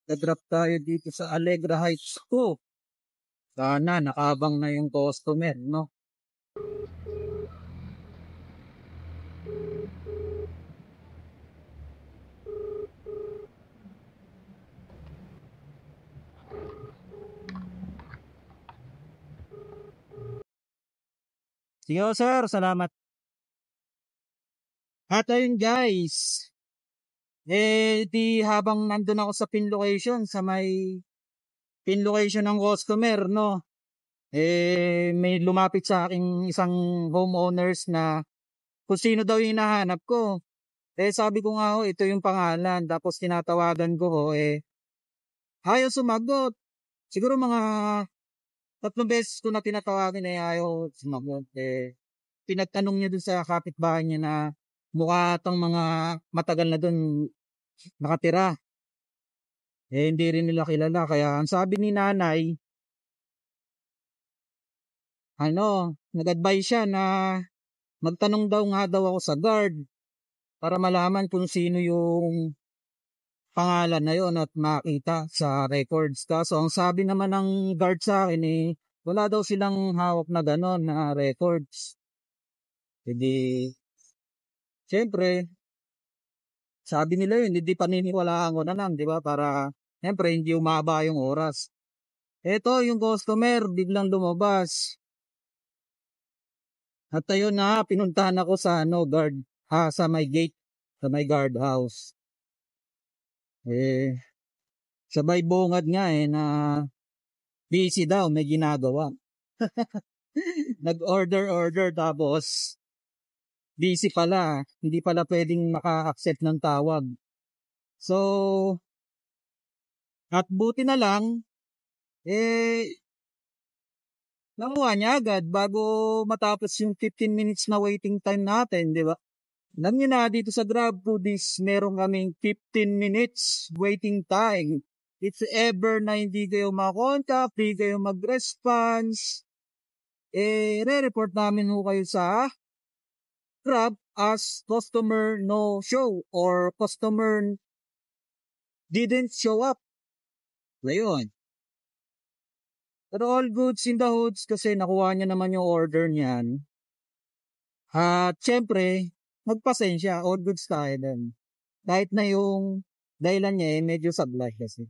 Na-drop tayo dito sa Allegra Heights 2. Sana nakaabang na yung customer, no? Sige ho, sir, salamat. At ayun guys, di habang nandun ako sa pin location, sa may pin location ng customer, no? May lumapit sa aking isang homeowners na kung sino daw yung hinahanap ko. Sabi ko nga ho, ito yung pangalan. Tapos tinatawagan ko ho, ayaw sumagot. Siguro mga 3 beses ko na tinatawagan ayaw sumagot. Pinagtanong niya dun sa kapitbahay niya na mukha atang mga matagal na dun nakatira. Hindi rin nila kilala. Kaya ang sabi ni nanay, nag-advise siya na magtanong daw nga daw ako sa guard para malaman kung sino yung pangalan na yon at makita sa records. Kaso ang sabi naman ng guard sa akin wala daw silang hawak na gano'n na records. Hindi, siyempre, sabi nila yun, hindi paniniwalaan ko na lang, di ba? Para, siyempre, hindi umaba yung oras. Eto, yung customer, biglang lumabas. At ayun na, pinuntahan ako sa guard, sa may gate, sa may guard house. Sabay bungad nga na busy daw, may ginagawa. Nag-order tapos busy pala, hindi pala pwedeng maka-accept ng tawag. So, at buti na lang, nakuha niya agad bago matapos yung 15 minutes na waiting time natin, di ba? Alam niyo na, dito sa GrabFoodies, meron kaming 15 minutes waiting time. It's ever na hindi kayo makontak, hindi kayo mag-response, re-report namin ho kayo sa Grab as customer no show or customer didn't show up. Ngayon. Pero all goods in the hoods kasi nakuha niya naman yung order niyan. At syempre, magpasensya, all goods tayo din. Kahit na yung dahilan niya medyo sablay kasi.